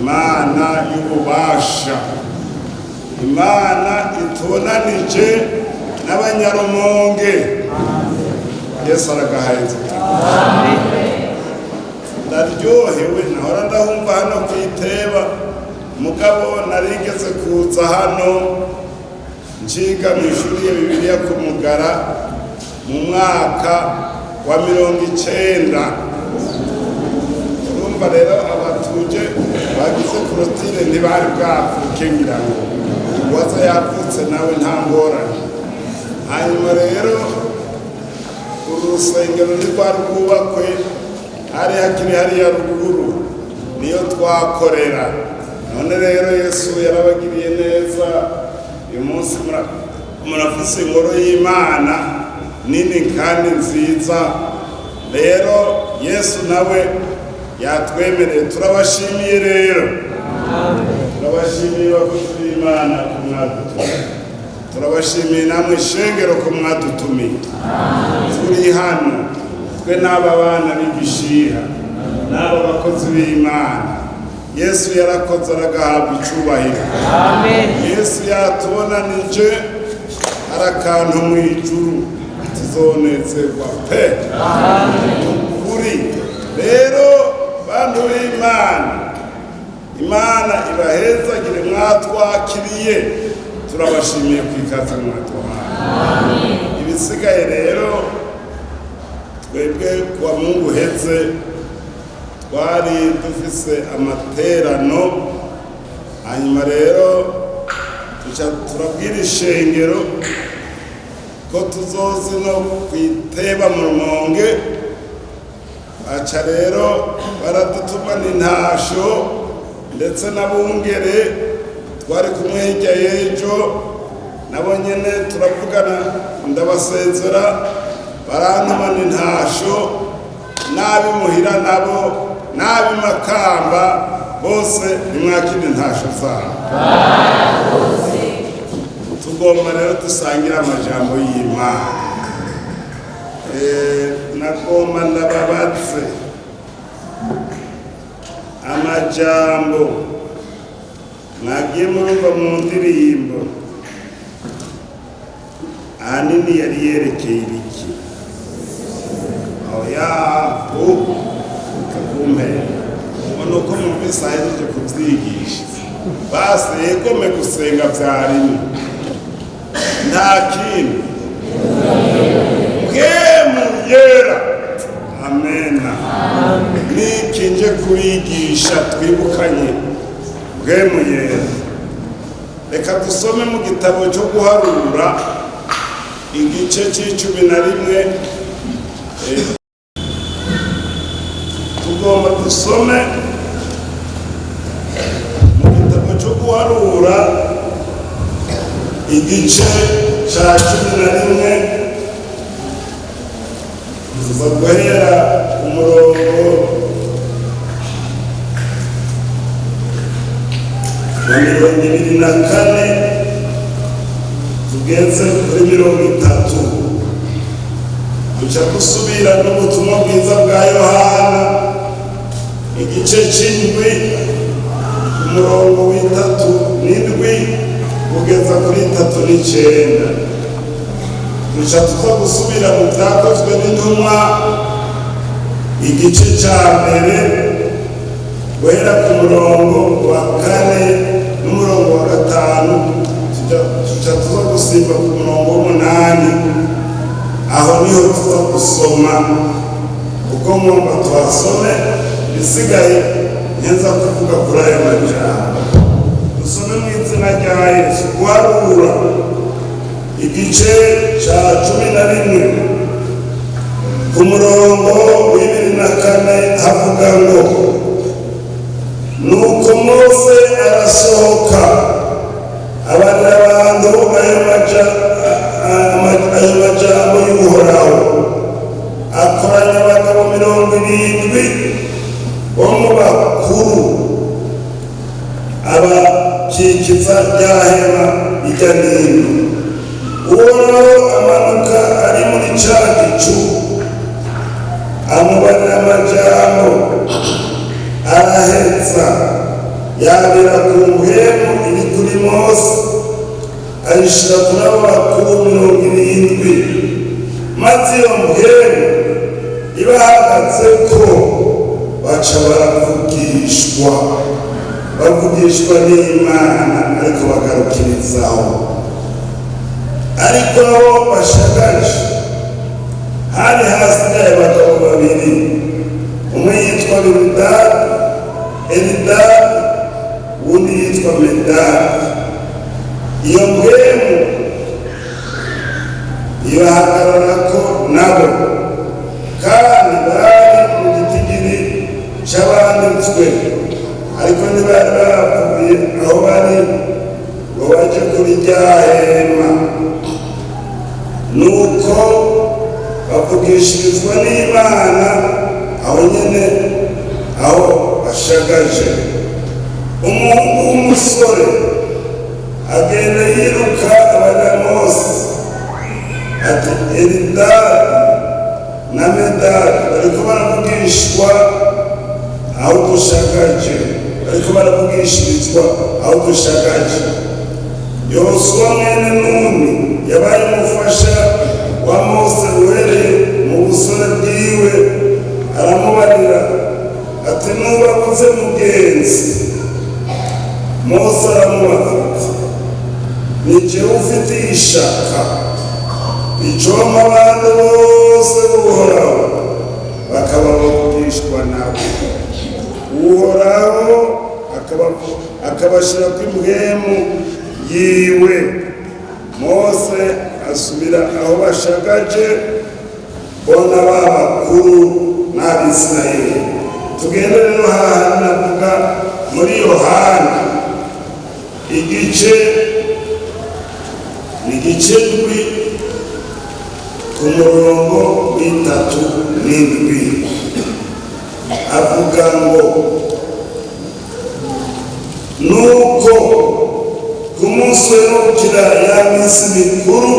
Imana y'ububasha, Imana itunanije n'abanyarumonge. Yesu aragahaye. Ndaryohewe, nahora ndahumva hano kwiteba, mugabo narigeze kuza hano njiga mu ishuri ya Bibiliya ku Mugara mu mwaka wa 90. Urumva rero abatuje bagize kurotire ntibari bwavuke ngira ngo waza yapfutse nawe nta ngorane. Hanyuma rero urusengero rwubakwe hari hakiri hariya ruguru niyo twakorera. None rero Yesu yarabagiriye neza, uyu munsi murafise ingoro y'Imana nini kandi nziza. Rero Yesu nawe yatwemereye, turabashimiye rero. Turabashimiye abakozi b'Imana ku mwadutumiye, turabashimiye namwe shengero ku mwadutumiye. Turi hano twe n'aba bana b'Igishiha n'aba bakozi b'Imana. Yesu yarakoze aragahabwa icubahiro. Yesu yatubonanije arakantu mu ijuru tuzonezerwa pe. Kuri rero bantu b'Imana, Imana ibahezagire mwatwakiriye, turabashimiye kwikaza mwatwahaye. Ibisigaye rero twebwe kwa Mungu heze twari dufise amaterano, hanyuma rero turabwira ishengero ko tuzozi no kwiteba mu Rumonge. Aca rero baradutuma n'intasho ndetse n'abungere twari kumwe hirya y'ejo, nabo nyene turavugana ndabasezera, barantuma n'intasho n'abimuhira nabo n'abimakamba bose nimwakira intasho zabo. Tugomba rero dusangira amajambo y'Imana. Nagomba ndababaze amajambo mwagiye murumva mu ndirimbo ahanini yari yerekeye ibiki? Kagumpera ubona uko mumvise ahejeje kubyigisha, basi yegome gusenga vyarimo nta kindi. Mpwemu yera, amena. Nikinje kubigisha twibukanye mpwemu yera. Reka dusome mu gitabo cyo guharura igice c'11. Tugomba dusome mu gitabo cyo guharura igice ca 11 tuza guhera umurongo wa 24 tugeze kuri 30. Duca gusubira n'ubutumwa bwiza bwa Yohana igice c'7 umurongo w'3 kugeza kuri 39. Duca tuza gusubira mu Vyakozwe n'Intumwa igice ca 1 guhera ku murongo wa 4 n'umurongo wa 5. Duca tuza gusimba ku murongo w'8. Aho niho tuza gusoma uko ngomba tuhasome, bisigaye neza kuvuga kuri ayo majambo. Dusome mu izina rya Yesu. Guharura igice ca 11 ku murongo w'24 havuga ngo, nuko Mose arasohoka abana abantu ayo majambo y'Uhoraho, akoranya abagabo 70 bo mu bakuru abakikiza rya hema hirya n'ino. Uhoraho amanuka ari muri ca gicu, amubarira amajambo araheza yabira ku mpemu iri kuri Mose ayishira kuri abo bakuru 70 maze iyo mpemu ibahagaze ko baca bavugishwa n'Imana ariko bagarukirizaho. Ariko aho bashagaje hari hasigaye abagabo babiri, umwe yitwa Elidadi undi yitwa Medadi. Iyo mpemu ibahagararako nabo kandi bari mu gitigiri c'abanditswe, ariko ntibari bavuye aho bari ngo baje kuri rya hema. Nuko bavugishirizwa n'Imana aho nyene aho bashagaje. Umuhungu w'umusore agenda yiruka abarira Mose ati Elidadi na Medadi bariko baravugishwa aho dushagaje, bariko baravugishirizwa aho dushagaje. Yosuwa mwene Nuni yabaye umufasha wa Mose uhereye mu busore bwiwe, aramubarira ati nubabuze mugenzi. Mose aramubaza ati ni jewe ufitiye ishaka icompa abantu bose b'Uhoraho bakaba bavugishwa nawe. Uhoraho akabashira kw'impwemu yiwe. Mose asubira aho bashagaje bona b'abakuru n'Abisirayeli. Tugende rero hahandi navuga muri Yohana igice ndwi ku murongo w'37 avuga ngo nuko ku munsi wo gukira ya minsi mikuru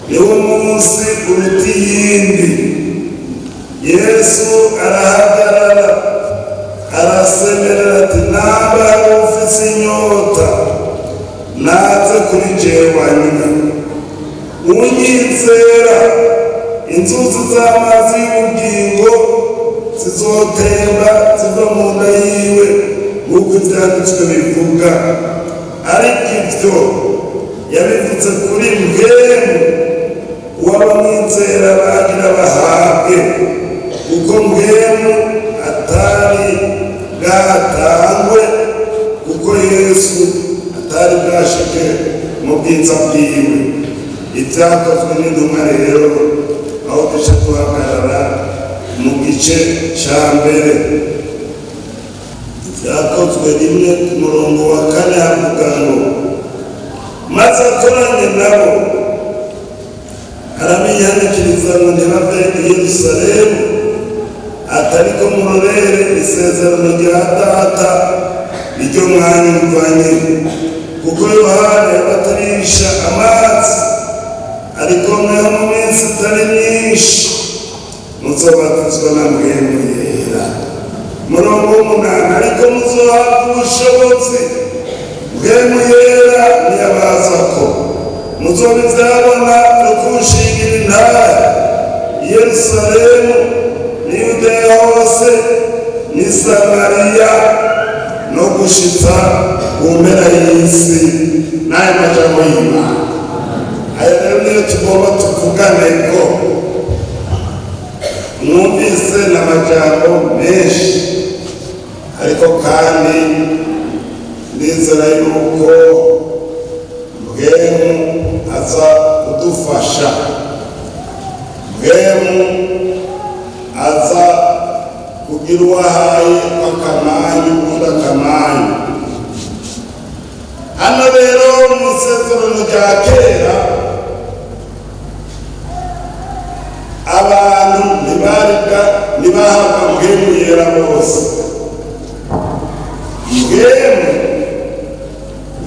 niwo munsi uruta iyindi, Yesu arahagarara arasemerera ati namba hari ufise inyota naze kuri jewe anywe. Unyizera inzuzi z'amazi y'ubugingo zizotemba ziva mu nda yiwe nk'uko ivyanditswe bivuga. Ariko ivyo yabivuze kuri mpemu uwabamwizera bagira bahabwe, kuko mpemu atari bwatangwe, kuko Yesu atari bwashike mu bwiza bwiwe. Ivyakozwe n'intumwa rero aho duca duhagarara mu gice ca mbere. Vyakozwe 1 ku murongo wa 4 havuga ngo maze akoranye nabo arabiyanikiriza ngo ntibave i Yerusalemu atariko murorere isezerano rya data iryo mwanyumvanye, kuko Yohana yabatirisha amazi, ariko mweho mu minsi itari myinshi muzobatizwa na mpwemu yera. Murongo w'8 ariko muzohabwa ubushobozi mpwemu yera niyabazako, muzobivyabona no kunshingira intara i Yerusalemu ni Yudeya hose ni Samariya no gushitsa ku mpera y'isi. N'ayo majambo y'Imana ayo rero niyo tugomba tuvuganeko. Mwumvise n'amajambo menshi, ariko kandi ndizera yuko mpwemu aza kudufasha, mpwemu aza kugira uwahaye akamanyu ubundi akamanyu. Hano rero mu isezerano rya kera abantu ntibahabwa mpwemu yera bose. Mpwemu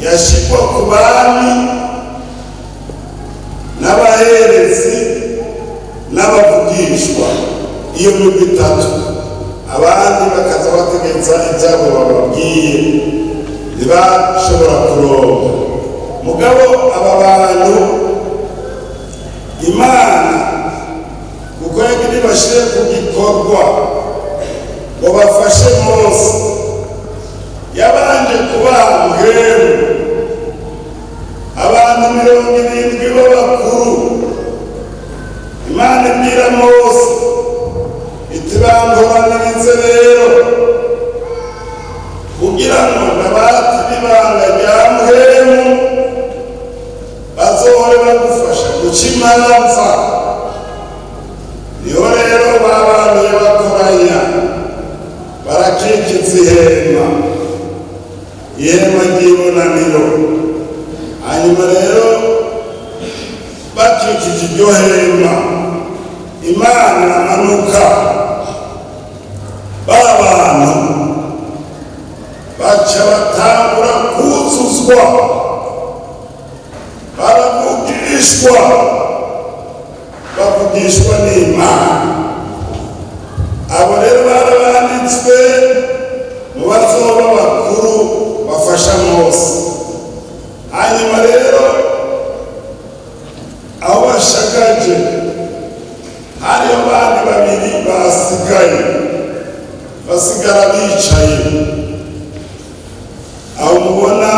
yashikwa ku bami n'abaherezi n'abavugishwa. iyo migwi itatu abandi bakaza bategereza ibyabo bababwiye ntibashobora kuronka. Mugabo aba bantu Imana kuko yagira ibashire ku gikorwa ngo bafashe Mose, yabanje kubaha muhemu abantu 70 b'abakuru. Imana ibwira Mose iti bamporanirize rero kugira ngo nabati b'ibanga rya muhemu bazohore bagufasha guca imanza. Niho rero babantuye bakoranya barakikiza ihema ry'ibonaniro. Hanyuma rero bakikije iryo hema, Imana iramanuka, ba bantu baca batangura kuzuzwa, baravugishwa, bavugishwa n'Imana. Abo rero barabanditswe mu bazoba bakuru bafasha Mose. Hanyuma rero aho bashagaje hariyo abandi babiri basigaye, basigara bicaye. Aho mubona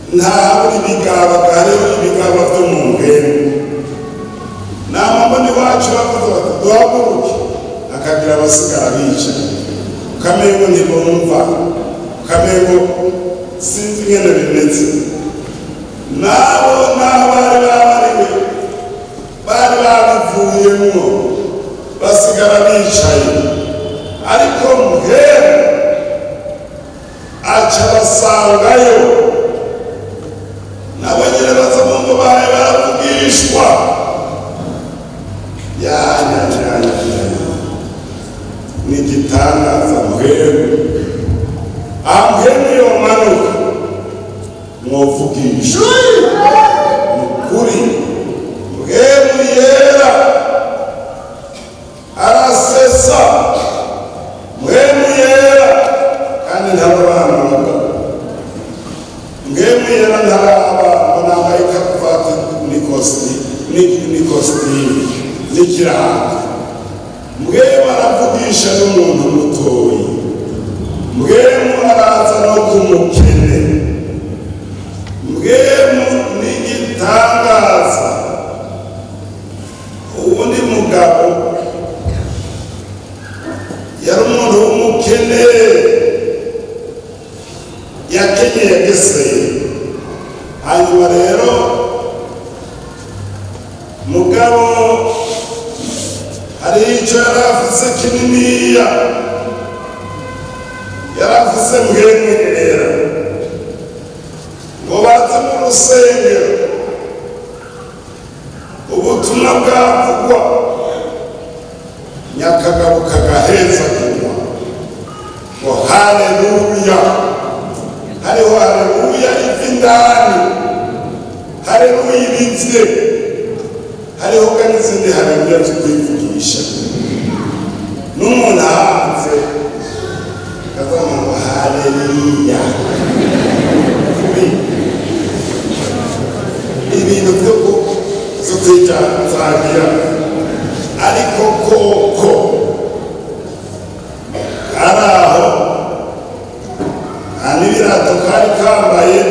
ntabura ibigaba, hariho ibigaba byo mu ngendo. Namamboni wacu bavuze bati duhaguruke, akagira abasigara bicaye, ukamengo ntibumva, ukamengo sinzi ingene bimeze. Nabo n'abari babariwe bari babivuyemo basigara bicaye, ariko muhemu aca basangayo nabo nyine baza mu ngo bawe baravugishwa. Ni igitangaza muhemu. Muhemu yomanuka mwovugisha ukuri. Muhemu yera arasesa, muhemu yera kandi ntarabanaga. Muhemu yera ntaraba nambaye karuvati n'ikositimu n'ikirato. Muhemu aravugisha n'umuntu mutoyi. Muhemu araza no kumukene. Muhemu ni igitangaza. Ubundi mugabo yari umuntu w'umukene, yakenyeye Geseye. Hanyuma rero mugabo hari icyo yari afise kininiya, yari afise muhemu yera. Ngo baze mu rusengero, ubutumwa bwavugwa, nyakagabo kagaheza kunywa ngo haleluya. Hariho haleluya iva indani, haleluya ibivye, hariho kandi izindi haleluya zo kwivugisha. N'umuntu hanze kazamu ngo haleluya. Ibintu byo kwitangira, ariko koko araho n'ibirato kari kambaye.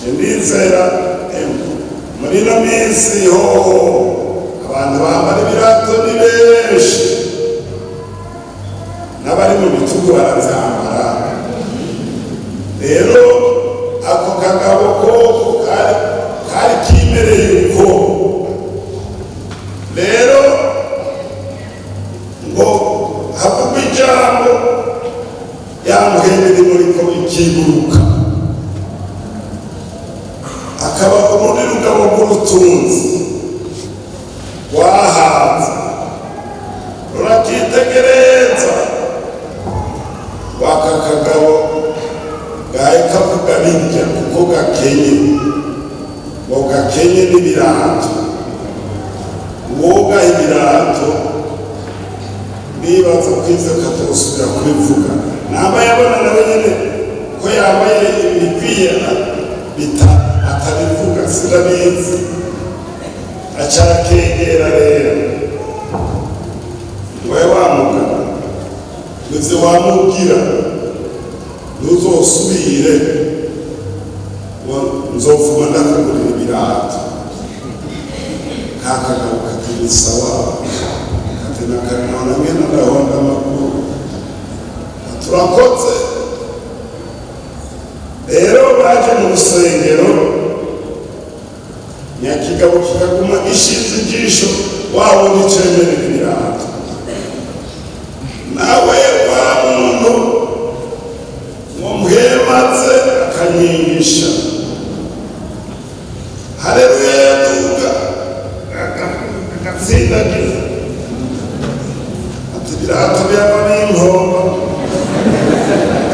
Ndizera muri ino minsi hoho abantu bambara ibirato ni benshi, n'abari mu bitugu barabyambara. Rero ako kagabo koko kari kimereye uko. Rero ngo havugwa ijambo yamuhembe rimuriko ikiguruka, akaba urundi rugabo rw'ubutunzi wahanze rurakitegereza. Waka kagabo gahe kavuga birya kuko gakenye, ngo gakenye n'ibirato. Uwo ibirato nibaza kwiza katosubira kubivuga namba yabona nawe nyene ko yambaye imipira atabivuga sirabizi acakegera rero we wamuga ndetse wamubwira ntuzosubire nzovuma ndakagurira ibirato kakagabo katini sawa katina kanona mwena ndahonda amakuru turakoze rero baje mu rusengero nyakigabo kikaguma ishinze ijisho wabo nicemerera ibirato nawe wa muntu muhemaze akanyigisha haleluya yaduga agatsindagira ati ibirato byaba b'inkomba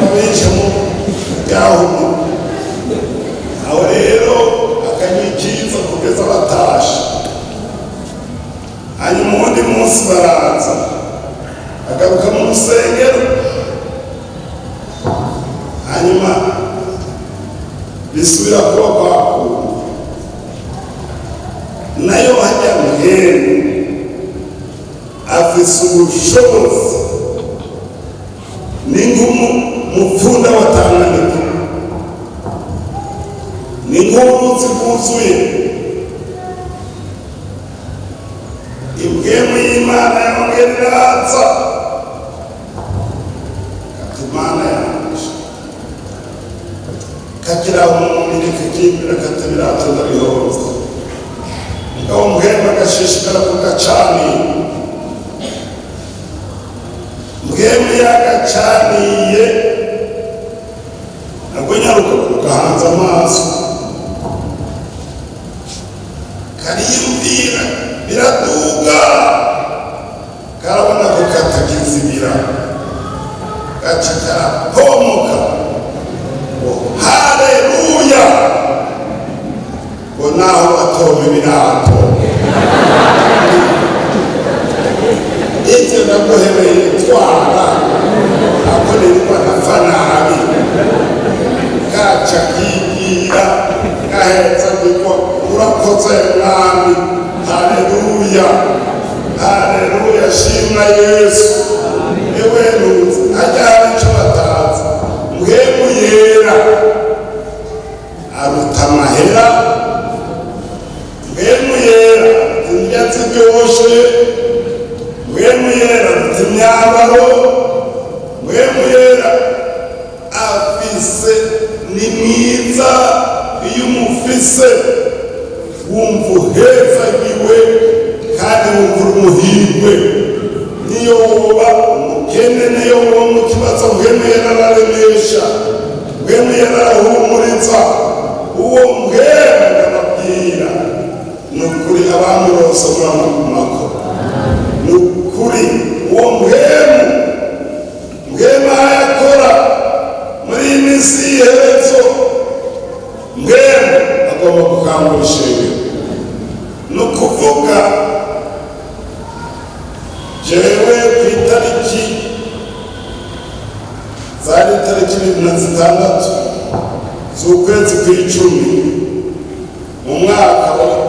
abica mu bwahumye aho rero akanyikiza kugeza batashe hanyuma uwundi munsi baraza agaruka mu rusengero hanyuma bisubira kuba kwakura nayo hajya muhemu afise ubushobozi ni nk'umupfunda wa Tanganyika ni nk'uruzi rwuzuye impwemu y'Imana yongera iraza katumana yaje kagira umubiri kikimbira katabirato ndabihoza mugabo muhemu agashishikara kugacani muhemu yagacaniye nabwo nyaruka kugahanza amaso kariyumvira biraduga karabona ko katakizibira gaca karahomoka haleluya ngo naho batoma ibirato ivyo naguhebeye twara akonerwa napfa nabi gaca kigira gaheza ngiko urakoze mwami haleluya haleluya shimwa Yesu ewe nuzi ajyana ico batazi muhemu yera aruta amahera muhemu yera ivyatsi byoshe muhemu yera aruta imyambaro muhemu yera afise ni mwiza iyo umufise wumva uhezagiwe kandi wumva umuhirwe niyo woba umukene niyo woba mu kibazo muhemu yera araremesha muhemu yera arahumuriza uwo muhemu ndababwira ni ukuri abamurose muramugumako ni ukuri uwo muhemu ayakora muri iyi minsi y'iherezo muhemu agomba gukangura ishengero ni ukuvuga jewe ku itariki zari itariki 26 z'ukwezi kw'icumi mu mwaka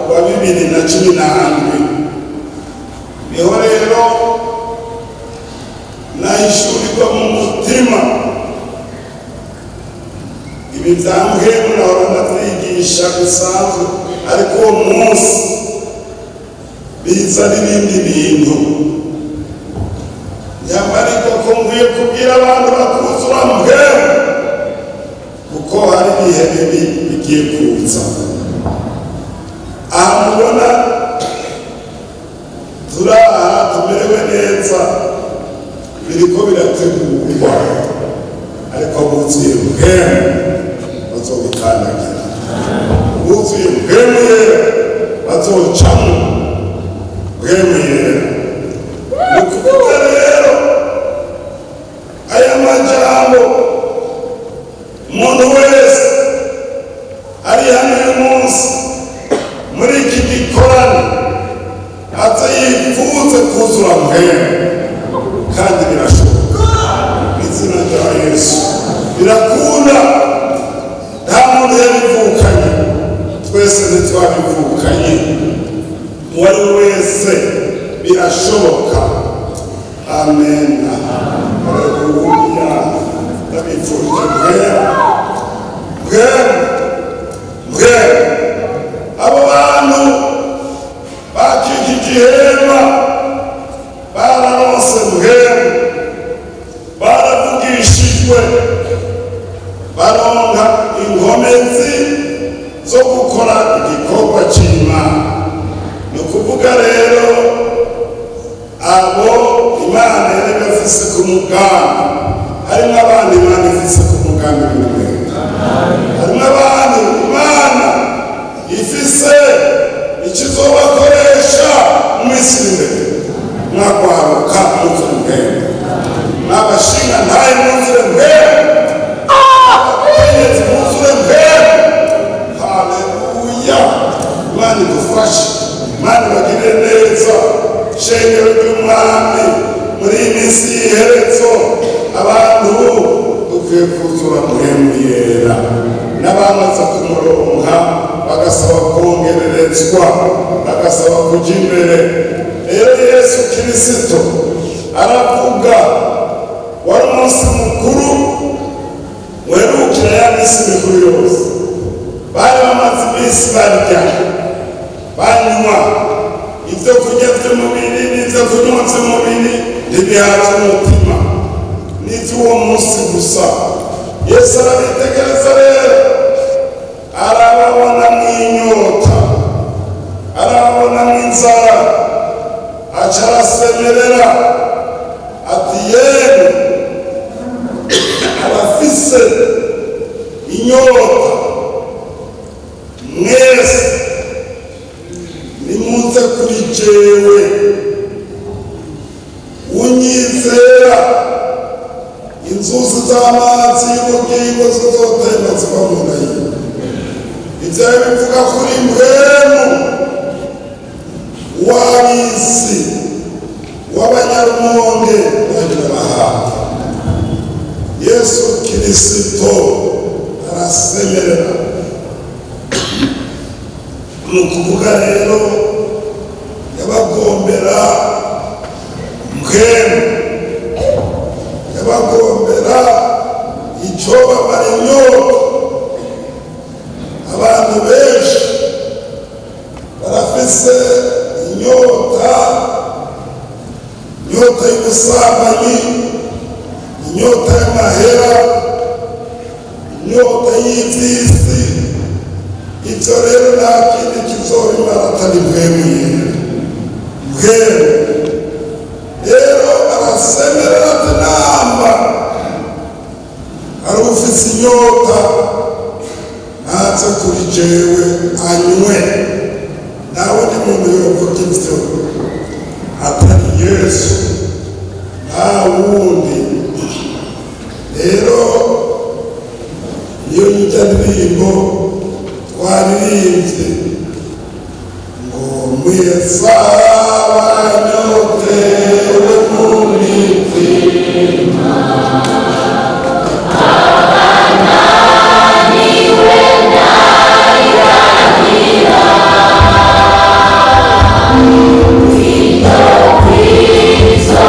wa 2017 niho rero nahishurirwa mu mutima ibi vya muhemu nahora ndavyigisha bisanzwe ariko uwo munsi biza n'ibindi bintu nyamariko ko nkwiye kubwira abantu bakuzura muhemu kuko hari ibihe bibi bigiye kuza aha mubona turaha tumerewe neza biriko birategurwa ariko buzuye muhemu bazobikandagira buzuye muhemu yera bazocamo muhemu yera ni ukuvuga rero aya majambo umuntu wese ari hano uyu munsi muri iki gikorane aza yifuza kandi birashoboka mu izina rya Yesu. Birakunda, nta muntu yabivukanye, twese ntitwabivukanye, uwo ari we wese birashoboka. Amen. Haleluya. Ndabifurije bwe abo bantu bakikije ihema bararonse bwemu, baravugishijwe, baronka inkomezi zo gukora igikorwa cy'Imana. Ni ukuvuga rero abo Imana yari ifise ku mugambi, harimo abantu Imana ifise ku mugambi w'Imana, harimo abantu Imana ifise ikizobakoresha mu minsi imbere. Mwakwaruka muzure mbwene, n'abashinga ntaye muzure mbwene, abakenyezi muzure mbwene. Haleluya. Imana idufashe, Imana ibagire neza. Shengero ry'Umwami muri iyi minsi y'iherezo, abantu dukwiye kuzura muhemu yera, n'abamaze kumuronka bagasaba kongererezwa, bagasaba kujya imbere. Rero Yesu Kristo aravuga, wari umunsi mukuru werukira ya minsi mikuru yose. Bari bamaze iminsi barya banywa ibyo kurya by'umubiri n'ibyo kunywa by'umubiri ntibihaza umutima, n'iby'uwo munsi gusa. Yesu arabitegereza rero, arababona n'inyota, arababona n'inzara, aca arasemerera ati yemwe abafise inyota mwese nimuze kuri jewe, unyizera inzuzi z'amazi y'ubugingo zizotemba ziva mu nda yiwe. Ivyo bivuga kuri mwemu w'ab'isi, w'abanyarumonge n'abanyamahanga. Yesu Kristo arasemerera. Ni ukuvuga rero yabagombera mwemu, yabagombera icyo bamara inyota. Abantu benshi barafise inyota, inyota y'ubusambanyi, inyota y'amahera, inyota y'ivy'isi. Ivyo rero nta kindi kizobimara atari mwemu yera. Mwemu rero arasemerera ati namba ari ufise inyota naze kuri jewe anywe. Nawe ni muntu yovuga ivyo atari Yesu, nta wundi. Rero niyo yita ndirimbo twaririmbye ngo mwese abanyotewe mu mitima, abananiwe ndayiragira, Kristo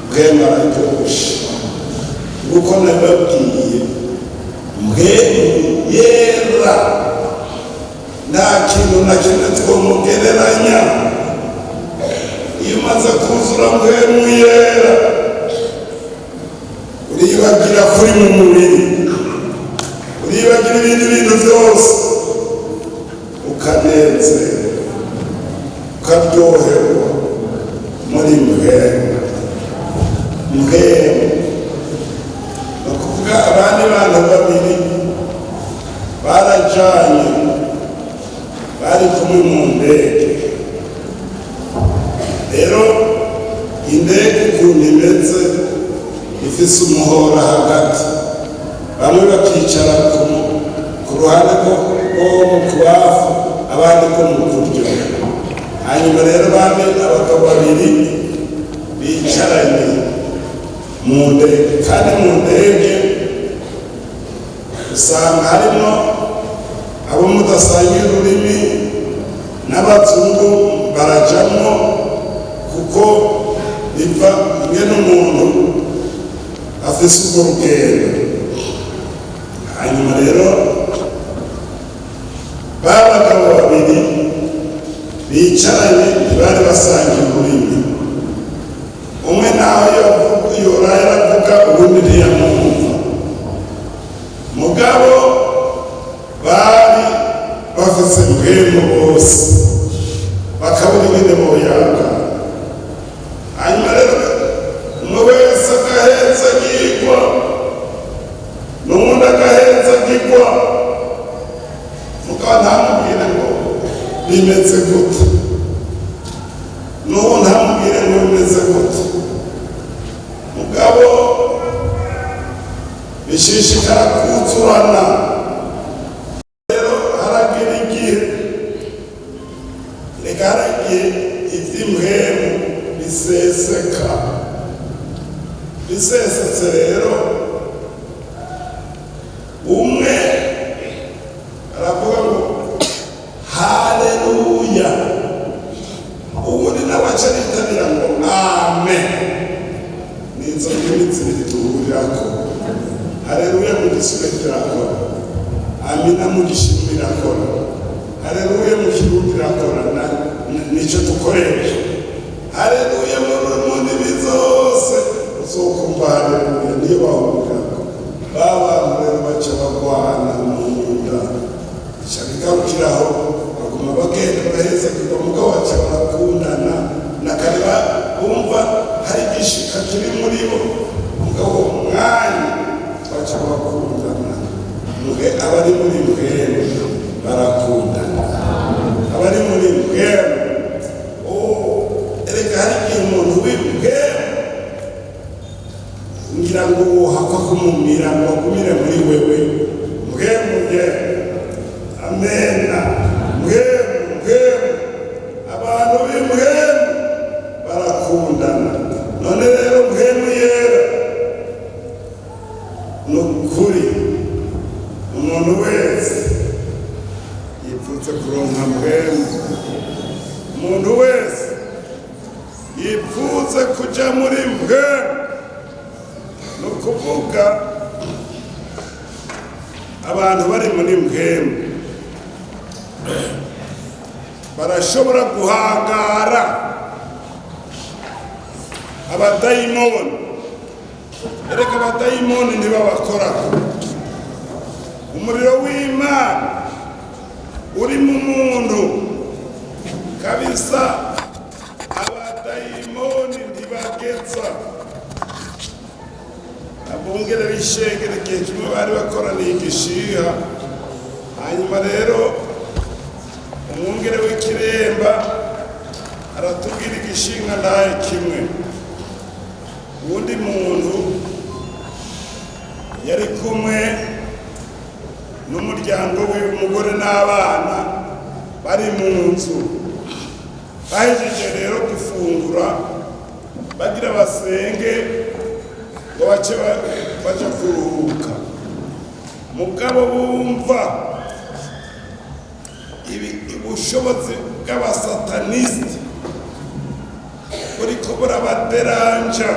mpwemu araryoshe kuko nababwiye mpwemu yera nta kintu na kimwe twomugereranya. Iyo umaze kuzura mpwemu yera uribagira kuri mu mubiri, uribagira ibindi bintu byose, ukanezerwa ukaryoherwa muri mpwemu. Mpwemu ni ukuvuga abandi bantu babiri barajanye bari kumwe mu ndege. Rero indege ukuntu imeze ifise umuhora hagati, bamwe bakicara ku ruhande rwo mu kubafu abandi ko mu kuryo. Hanyuma rero abagabo babiri bicaranye mu ndege, kandi mu ndege usanga harimo abo mudasangiye ururimi n'abazungu barajamwo, kuko biva ingene umuntu afise urwo rugendo. Hanyuma rero babagabo babiri bicaranye ntibari basangiye ururimi. Umwe naho yoraye aravuga ubundi ntiyamwumva, mugabo bari bafise mpwemu bose bakabura ingene boyaga. Hanyuma rero umwe wese agaheza agirwa n'uwundi agaheza agirwa, mugabo ntamubwire ngo bimeze gute, n'uwo ntamubwire ngo bimeze gute. Mugabo bishishikara kuzurana. Rero haragira igihe, reka haragiye ivy'impwemu biseseka. Bisesetse rero umwe aravuga ngo haleluya, ubundi nabaca ritabira ngo amen. Nizo ndimi zibiri duhurirako. Haleluya mu giswahili irakora, amina mu gishinwa irakora, haleluya mu kirundi irakora, nico dukoresha. Haleluya mu ndimi zose uzokumva haleluya niyo bahurira. Abantu rero baca bagwana mu nda, bigarukiraho baguma bagenda baheza kuva mugabo baca barakundana, nakareba bumva hari igishika kiri muri bo, mugabo mwanya baca bakundana. Abari muri mpwemu barakundana, abari muri mpwemu erega hari igihe umuntu w'impwemu ngira ngo wohakwa kumumira ngo agumire muri wewe. Mpwemu ye amena, mpwemu abantu b'impwemu barakundana. None rero mpwemu yera ni ukuri umuntu wese yipfutse kuronka mpwemu, umuntu wese yipfutse kuja muri mpwemu. Ni ukuvuga abantu bari muri mpwemu barashobora guhangara abadayimoni. Erega abadayimoni ntibabakorako. Umuriro w'Imana uri mu muntu kabisa, abadayimoni ntibageza. Abungere b'ishengero igihe kimwe bari bakoraniye igishiha. Hanyuma rero umwungere w'ikiremba aratubwira igishinga naye kimwe. Uwundi muntu yari kumwe n'umuryango wiwe, umugore n'abana bari mu nzu. Bahejeje rero gufungura bagira basenge ngo bace baja kuruhuka. Mugabo bumva ubushobozi bw'abasataniste buriko burabaderanja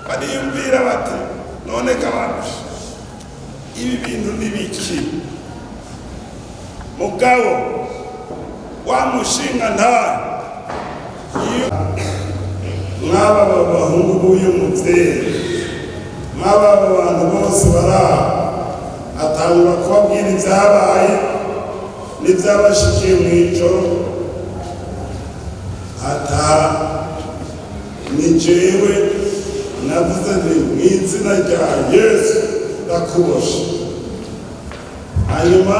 bariyumvira bati none kabanje ibi bintu nibiki mugabo wa mushinga nta mwaba bahungu b'uyu muvyeyi mwaba abantu bose baraha atangura kubabwira ivyabaye n'ivyabashikiye mw'ijoro ata ni jewe navuze nti mw'izina rya Yesu ndakuboshe hanyuma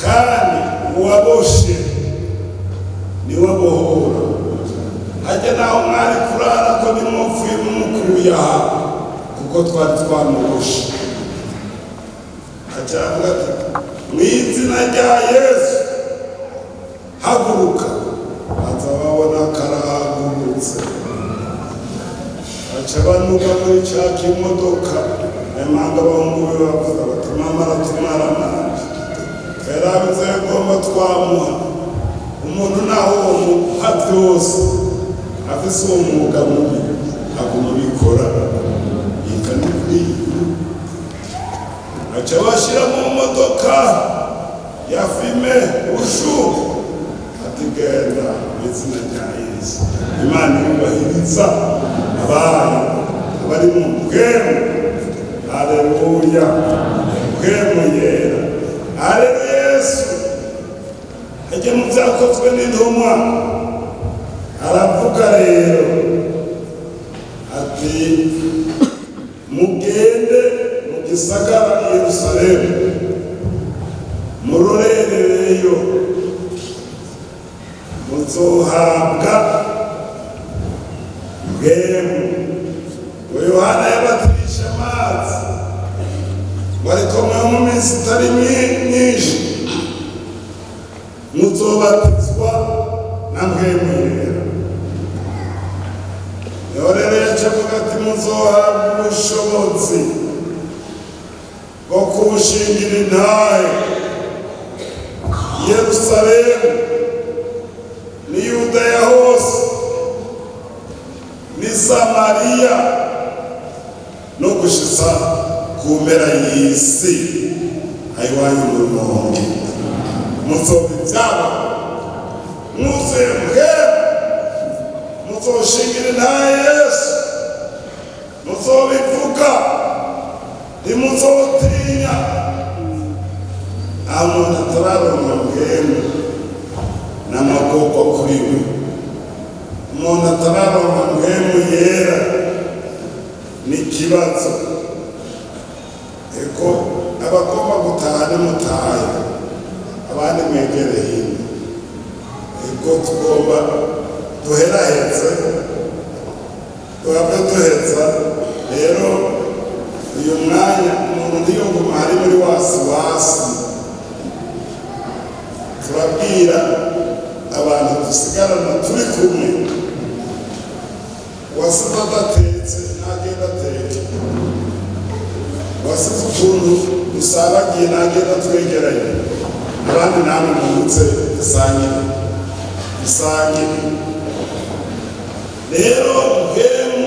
kandi uwaboshe niwe abohora hajya naho mwari kurara ko nimupfuye mumukuye aha kuko twari twamuboshe aca avuga ati mw'izina rya Yesu haguruka aza babona karahagurutse aca banuka muri ca kimodoka emanga abahungu be bavuga bati mama aratumara amazi yarabize agomba twamuha umuntu naho uwo muha vyose afise uwo mwuga mubi aguma bikora yikani kuri aca bashira mu modoka ya fime ushu ati genda mw'izina rya Yesu Imana irubahiriza abantu abari mu bwemu haleluya bwemu yera haleluya Yesu ajya mu vyakozwe n'intumwa aravuga rero ati mugende mu gisagara Yerusalemu murorerereyo muzohabwa bwemu ngo Yohana yabatirisha amazi ngo ariko mwe mu minsi itari myinshi muzobatizwa na bwemu yera niho rero yacavuga ati muzohabwa ubushobozi bwo kubushingira intahe Yerusalemu ni Yudaya hose ni Samariya no gushitsa ku mpera y'isi ayiwanyu mu rumonge muzobivyaba mwuzuye bwemu muzoshingira intahe Yesu muzobivuga ntimuzotinya aho umuntu atararonka bwemu n'amagorwa kuri we umuntu atararonka bwemu yera n'ikibazo eko abagomba gutaha nimutahe abandi mwegere hino eko tugomba duheraheze tuhave duheza rero uyu mwanya umuntu ntiyoguma hari muri wasiwasi turabwira abantu dusigarana turi kumwe wasize adatetse ntagenda ateke wasize ukuntu dusabagiye ntagenda twegeranye abandi namwe mungutse dusangire rero bwemu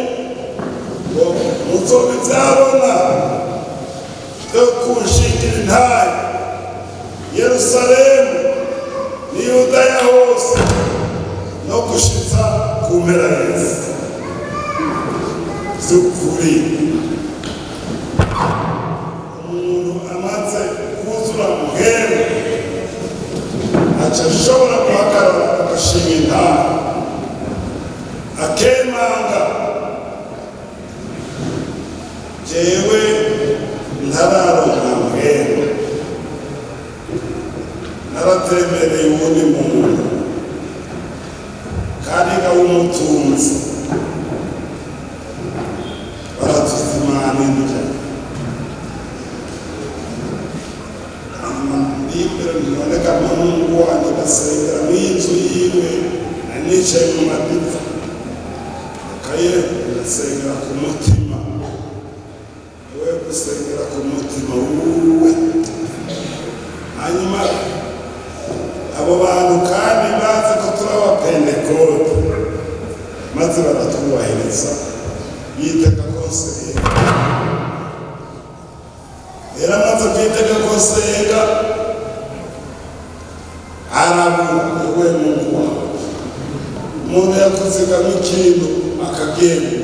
ngo muzobivyabona byo kunshingira intahe Yerusalemu ni Yudaya hose no gushitsa ku mpera y'isi vy'ukuri umuntu amaze kuzura bwemu aca ashobora guhagarara agashinga intahe akemanga jewe ntararonka bwemu naratemereye uwundi muntu kandi nkawumutunzi baratuzimana ndimbere ntiboneka n'umuhungu wanjye ndasengera n'inzu yiwe nicaye mu madiva akaye ndasengera ku mutima we gusengera ku mutima wuwe hanyuma abo bantu kandi bazi ko turi abapentekote maze baratwubahiriza yitega konseye. Rero amaze kwitega konseye arabura we Mungu wawe, umuntu yakuzigama ikintu akagenda.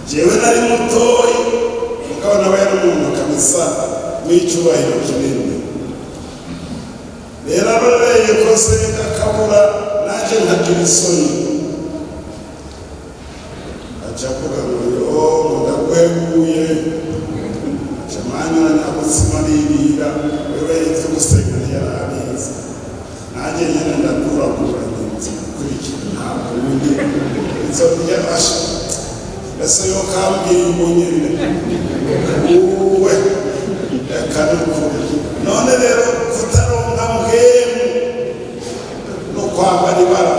Jewe nari mutoyi mugabo nawe yari umuntu kabisa w'icyubahiro kinini. Rero aroreye konseye akabura, naje nkagira isoni. Aca avuga ngo yo ndagweguye, jamani nanyabuzima nirira, wewe ivyo gusenga ntiyarabizi. Naje nyene ndaguragura nzi kurikira ntabwo ubundi izo byarashe. Ese yo kambwiye ubunyene uwe yakanukuri. None rero kutaronka mbwemu no kwambara ibara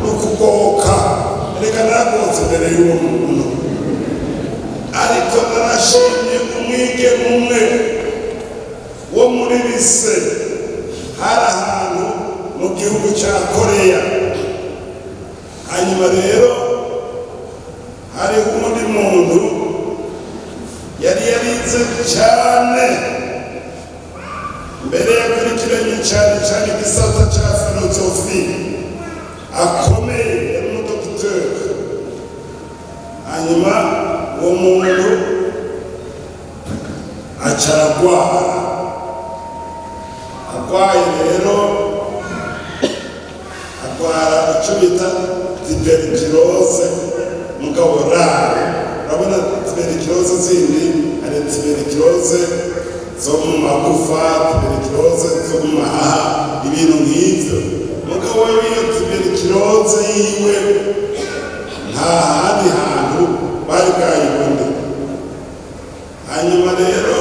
no kugoka, reka naragotse imbere y'uwo muntu. Ariko narashimye umwige umwe wo muri lise, hari ahantu mu gihugu cya Koreya. Hanyuma rero hari undi muntu yari yarize cyane, mbere yakurikiranye cyane cyane igisata cya filozofi, akomeye yari umudokiteri. Hanyuma uwo muntu aca aragwara, agwaye rero agwara icyo bita tuberculose mugabo rare. Urabona tuberculose zindi hari tuberculose zo mu magufa, tuberculose zo mu mahaha, ibintu nk'ibyo. Mugabo iyo tuberculose yiwe nta handi hantu bari bwayibone. Hanyuma rero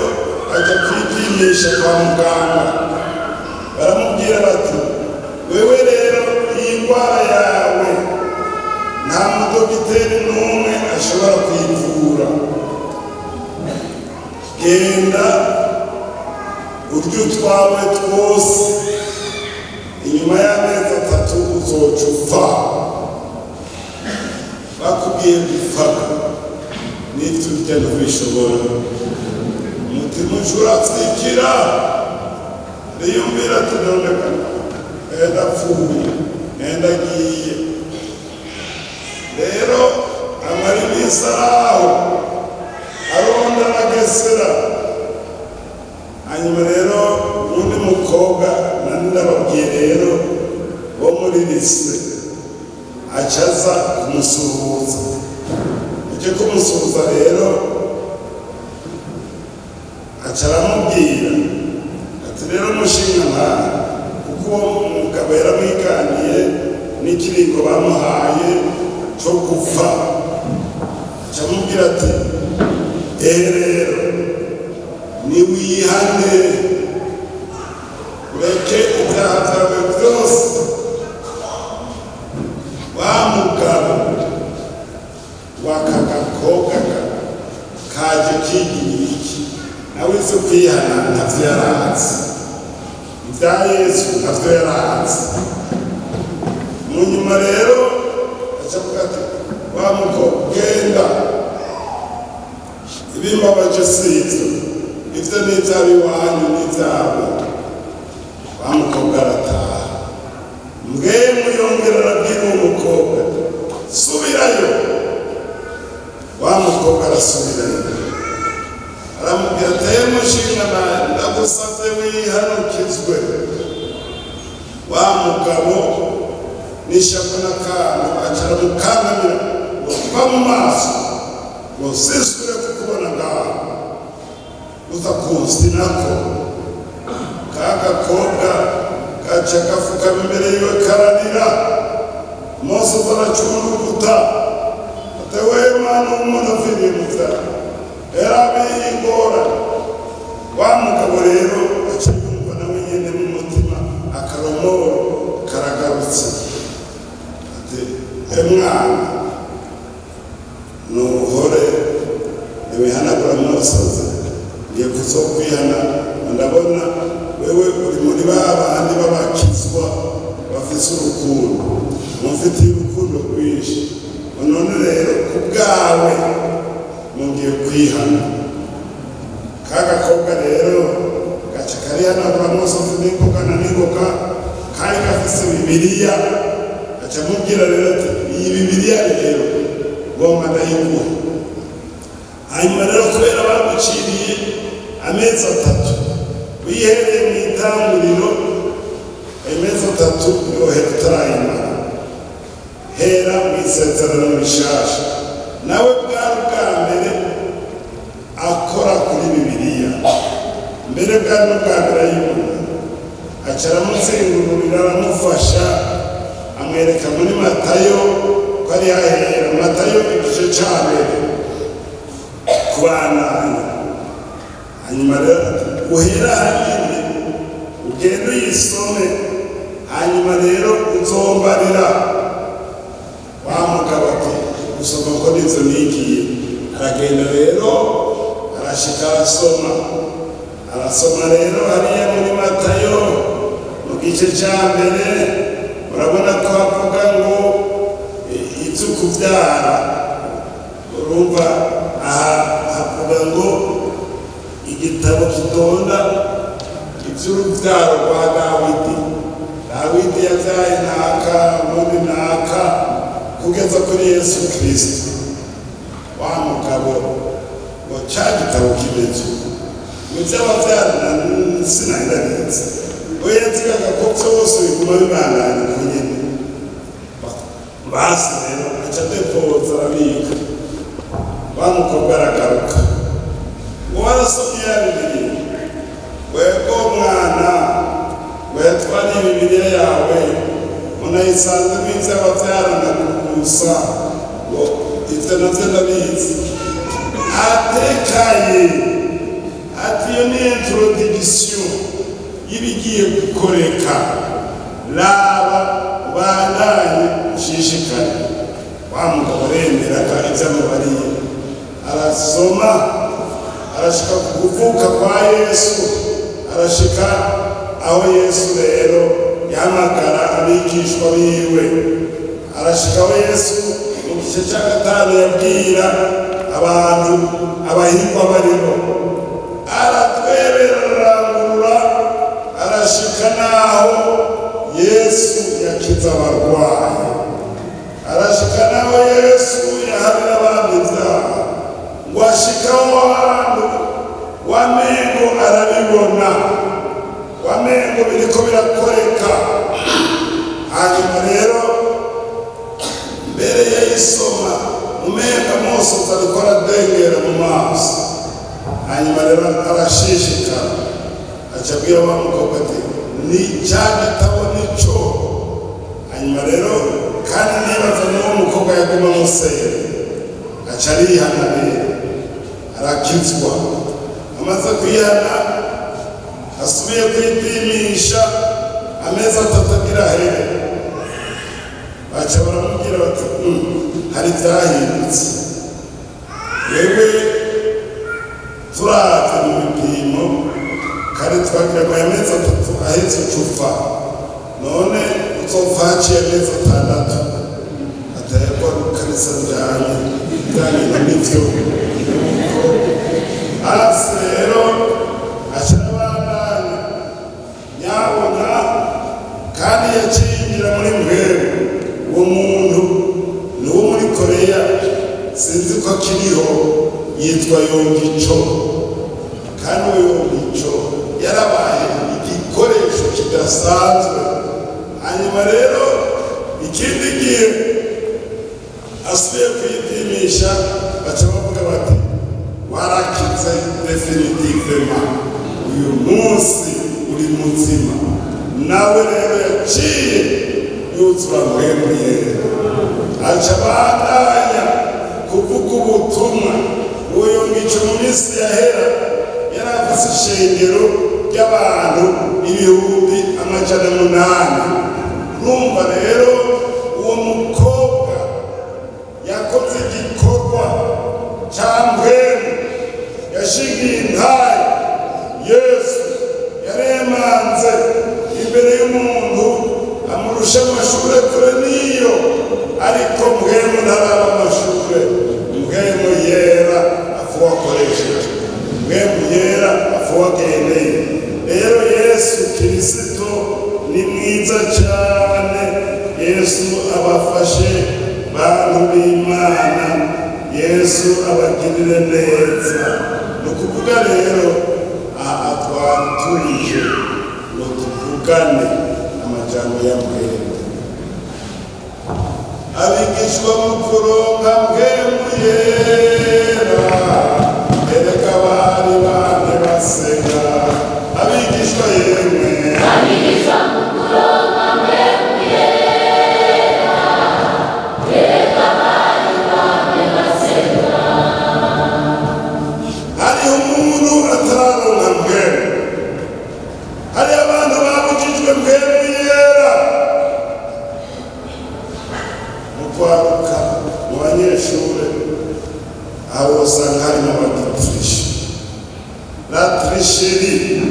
ajya kwipimisha kwa muganga, baramubwira bati wewe rero iyi ndwara yawe nta mudogiteri n'umwe ashobora kuyivura, genda urye utwawe twose, inyuma y'amezi 3 uzoca upfa. Bakubwiye gufaka n'ibyo urya ntubishobora, umutima uratsikira, riyumvira tunoneka ndapfuye ndagiye. Rero amara iminsi araho aronda aragesera. Hanyuma rero undi mukobwa nani ndababwiye rero wo muri lise acaza kumusuhuza. Icyo kumusuhuza rero aca aramubwira ati rero mushinga ntawe, kuko umugabo yaramwiganiye n'ikiringo bamuhaye cyo gupfa. Aca amubwira ati rero niwihane ureke ibyaha byawe byose. Wa mugabo wakagakobwa kaje kigira iki, nawe zo kwihana ntavyo yarazi, ibya Yesu ntavyo yarazi. Mu nyuma rero aca avuga ati wa mugabo genda, ibimbabaje sivyo, ivyo ni ivy'abiwanyu n'ivyabo. Wa mukobwa arataha, mbwemu yongera arabwira uwo mukobwa subirayo. Wa mukobwa arasubirayo, aramubwira ati mushinga nawe ndagusavye wihanukizwe. Wa mugabo n'ishavu n'akantu aca aramukangamira ngo va mu maso, ngo sisubire kukubona ngaho, uza kuzi nako. Ka gakobwa gaca gafukama imbere yiwe kararira, Mose aracunguruta ati we mwana w'umuntu aviriye mu vyaha, yarabiye ingora. Wa mugabo rero aca yumva nawe nyene mu mutima akaromoro karagarutse ati mwana nuhore niwihanagura mwosoze, ngiye kuzokwihana, ndabona wewe uri muri ba bandi babakizwa bafise urukundo. mufitiye urukundo rwinshi, none rero ku bwawe mungiye kwihana. Ka gakobwa rero gaca karihanagura amosozi n'ingoga kari gafise Bibiliya, aca amubwira rero ati iyi Bibiliya rero ngomba ndayiguha. Hanyuma rero kubera baguciriye amezi 3 wihereye mu itanguriro, amezi 3 yohera utarayimara, hera mu isezerano rishasha. Nawe bwari bwa mbere akora kuri Bibiliya, mbere bwari bwa mbere ayibona, aca aramuzengururira aramufasha, amwereka muri Matayo ko ari hahera. Matayo igice ca mbere ku bana. Hanyuma rero uhera hanyine ugenda uyisome, hanyuma rero uzombarira. Wa mugabo ati gusoma ko nizo nigiye. Aragenda rero arashika arasoma rero hariya muri Matayo mu gice ca mbere, urabona ko havuga ngo ibyo kubyara. Urumva aha havuga ngo igitabo kitonda iby'urubyaro rwa Dawidi yabyaye naka ubundi naka kugeza kuri Yesu Kristo. Wa mugabo ngo cya gitabo kimeze mu by'ababyara sinahindagetse, we yazigaga ko byose biguma bibandanya ku nyene. Basi rero aca depoza arabika. Wa mukobwa aragaruka ngo warasomye ya Bibiliya, wego mwana wetwariye Bibiliya yawe unayisanzemo iby'ababyarana gusa, ngo ibyo navyo ndabizi. Atekaye ati iyo ni introduction y'ibigiye gukoreka, raba bandanye ushishikare. Wa mugabo aremera ko iby'amubariye, arasoma arashika ku kuvuka kwa Yesu, arashika aho Yesu rero yahamagara abigishwa biwe, arashika aho Yesu mu gice cya 5 yabwira abantu abahigwa bariho, aratwebera ararangurura, arashika naho Yesu yakiza abarwayi, arashika naho Yesu yaharira abantu ibyaha, ngo ashikaho ahantu wamengo arabibona, wamengo biriko birakoreka. Hanyuma rero mbere yayisoma umenga Mose ariko aradengera mu maso. Hanyuma rero arashishikara, aca abwira wa mukobwa ati ni cya gitabo nico. Hanyuma rero kandi nibaza n'uwo mukobwa yaguma museye, aca arihana rero arakizwa. Amaze kwihana asubiye kwipimisha amezi 3 agira here, baca baramubwira bati hari ibyahindutse, yewe turavye mu bipimo kare twagira ngo amezi 3 ahetse ucufa, none uzopfa haciye amezi 6. Atayekwa kanisa ryanye n'ivyo. Arasi rero acabandanya nyabona, kandi yacinjira muri mbere. Uwo muntu ni wo muri Korea, sinzi ko akiriho, yitwa Yongicho. Kandi uwo Yongicho yarabaye igikoresho kidasanzwe. Hanyuma rero ikindi gihe asubiye kwipimisha, baca bavuga bati warakize definitivement, uyu munsi uri muzima. Nawe rero yaciye yuzura mpwemu yera, aca bandanya kuvuga ubutumwa. Uwo Yongicho mu minsi yahera yari afise ishengero ry'abantu 800. Urumva rero uwo mukobwa yakoze igikorwa ca mpwemu, yashingiye intaye. Yesu yaremanze imbere y'umuntu amurusha murusha amashure kure niyo, ariko mwemu ntaraba amashure, mwemu yera afu wakoresheje, mwemu yera afu wagendeye. Rero Yesu Kristo ni mwiza cyane. Yesu abafashe bantu b'Imana, Yesu abagirire neza. Nukuvuga rero atwatuje ngo tuvugane amajambo ya mwemu. Abigishwa mu kuronka mwemu yera, ereka bari bane basega. Abigishwa yemwe, abigishwa mu kuronka mwemu yera, ereka bari bane basega. Hari umuntu atararonka mwemu, hari abantu babujijwe mwemu yera. Mu kwaruka mu banyeshure aho usanga harimo abatrishi, la tricherie.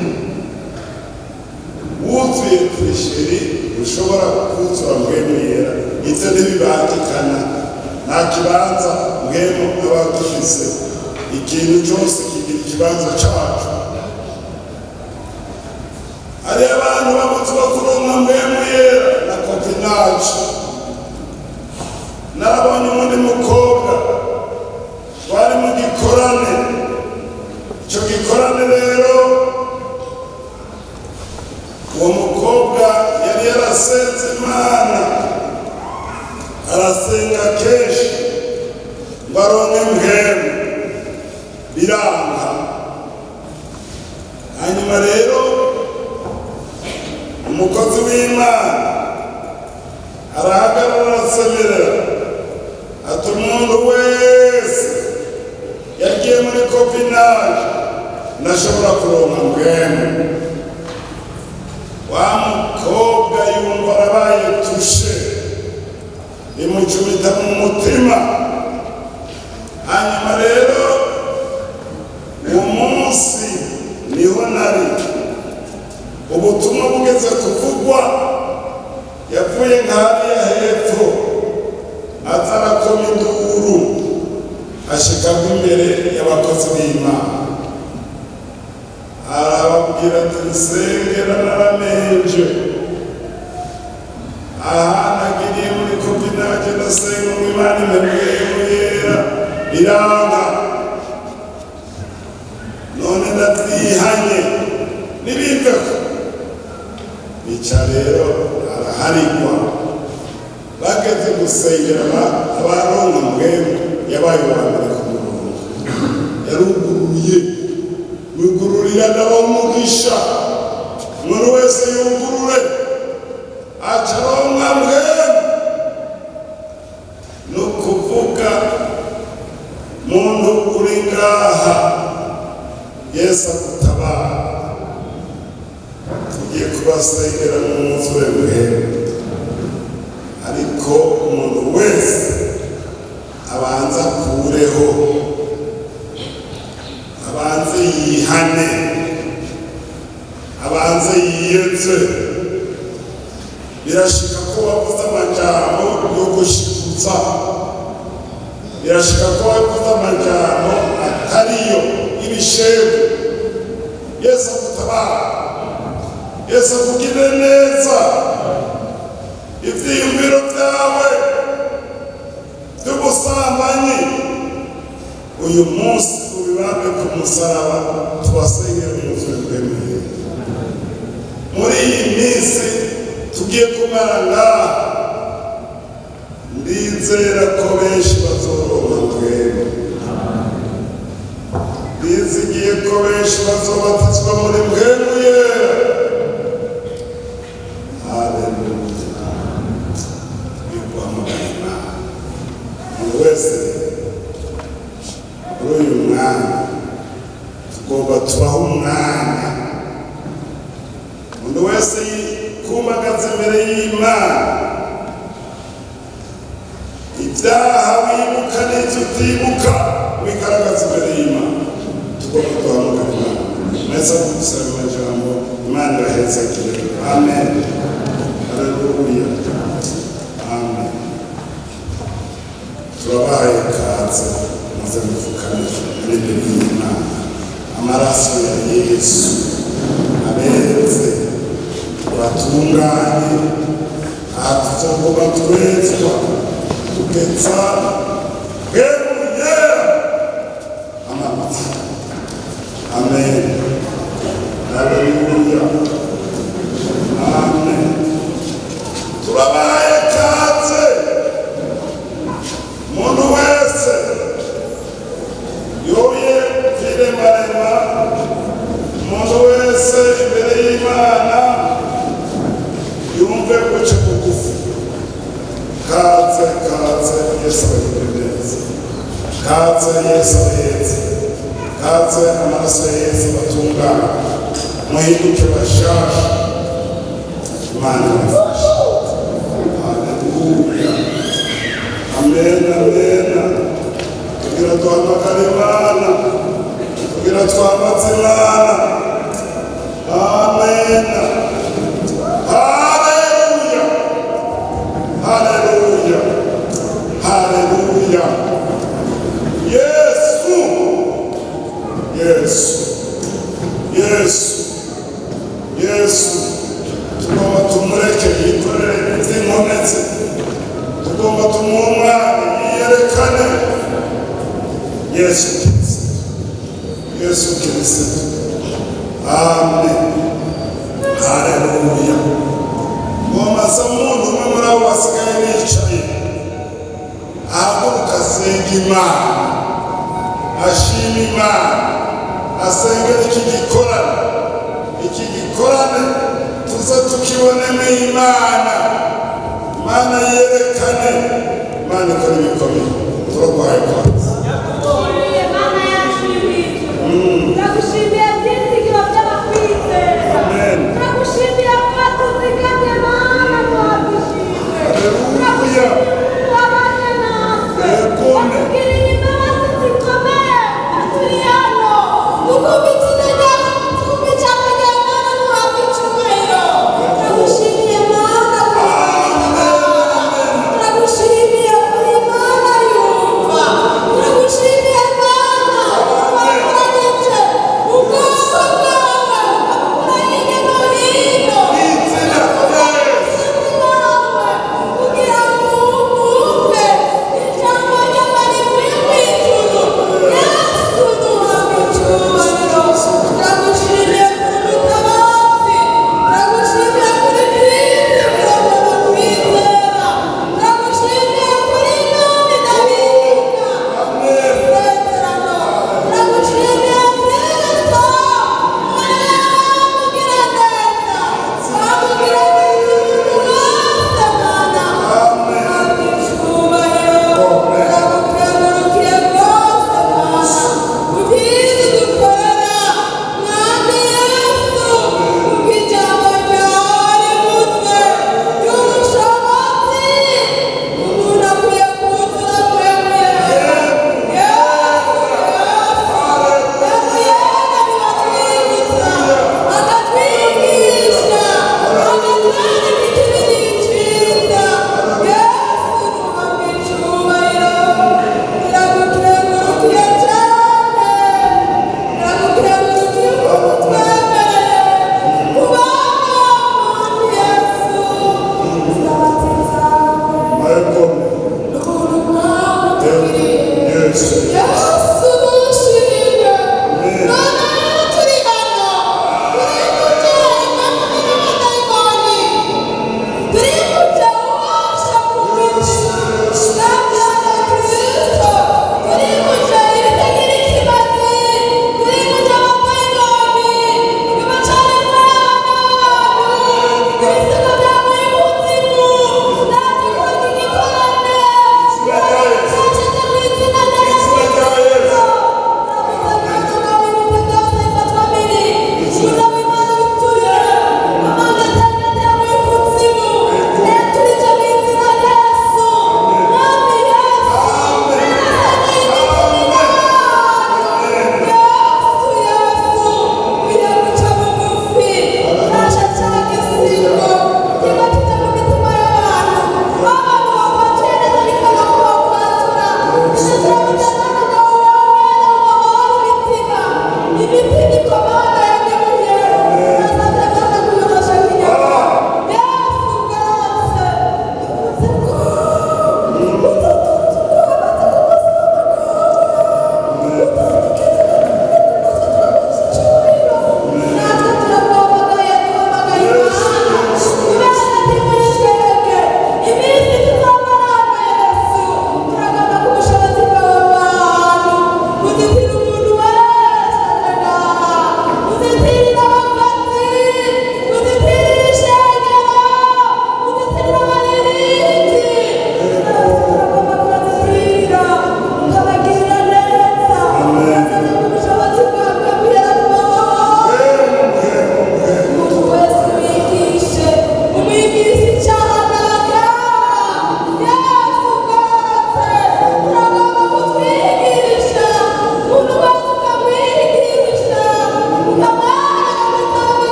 Wuzuye tricherie ushobora kuzura mwemu yera, ivyo ntibibangikana. Nta kibanza mwemu aba dufise, ikintu cyose kigira ikibanza cacu. Hari abantu babuzwa kuronka mwemu yera na kopinaje. Narabonye umundi mukobwa twari mu gikorane. Ico gikorane rero, uwo mukobwa yari yarasenze Imana, arasenga kenshi ngo aronke mwemu, biranga. Hanyuma rero umukozi w'Imana arahagarara arasemerera ati umuntu wese yagiye muri kopinaje ntashobora kuronka mwemu. Wa mukobwa yumva arabaye tushe, imucumita mu mutima. Hanyuma rero uwo munsi niho nari ubutumwa bugeze kuvugwa, yavuye nk'ahariya hepfo atarakoma induru, ashikamo imbere y'abakozi b'Imana, arababwira ati nsengera naramenje. Aha nagiriye muri kopinaje ndasenga ngo Imana impe mwemu yera, biranga. None ndavyihanye nibimveko. Bica rero araharigwa. Bageze gusengera abaronka mwemu, yabaye uwa mbere ku murongo. Yaruguruye, wigururira n'abamugisha. Umuntu wese yugurure acaronka mwemu. Nukuvuga muntu uri ngaha, Yesu agutabara. Tugiye kubasengera mu muzure mwemu, ariko umuntu wese abanza kureho, abanze yihane, abanze yiyeze. Birashika ko wavuze amajambo yo gushikuza, birashika ko wavuze amajambo atariyo ibishego. Yesu agutabara, Yesu akugire neza. Ivyiyumviro vyawe vy'ubusambanyi uyu munsi ubibambe ku musaraba, tubasengere umuzwe mwemeye. Muri iyi minsi tugiye kumara ngaha, ndizera ko benshi bazoronka mwemu, ndizigiye ko benshi bazobatizwa muri mwemu yera. Muri uyu mwanya tugomba tubaho umwanya, umuntu wese kumagaza imbere y'Imana. Ibyaha wibuka n'ibyo utibuka wigaragaza imbere y'Imana. Tugomba duhamagara Imana. Mwese gusaba amajambo, Imana irahezagire. Amen. Haleluya. Amen. Turabaye kaze maze mupfukame imbere y'Imana. Amaraso ya Yesu abenze batunganye atuzoguma twezwa kugeza bweruye amaraso. Amen. Haleluya. Amen. Turabaye kaze muntu wese yoye viremarema, muntu wese imbere y'Imana yumve guca bugufi. Kaze kaze Yesu abagirire. Kaze Yesu abahetse. Kaze amaraso ya Yesu batungana. Muhinduke bashasha. Imana ibafashe. Haleluya. Amen, amen. Tugira duhamagara Imana, tugira twamaze Imana. Amen. Haleluya. Haleluya. Haleluya. Yesu. Yesu. Yesu. Yesu. Tugomba tumureke yikorere izinkomezi. Tugomba tumwumwane yiyerekane. Yesu Kristo. Yesu Kristo. Amen. Haleluya. Mwamaze umuntu umwe muri abo basigaye bicaye ahaguruka asenga Imana, ashima Imana, asengera iki gikorane tuze tukibonemo Imana. Imana yerekane, Imana ikora ibikomeye. Turaguhaye kaze.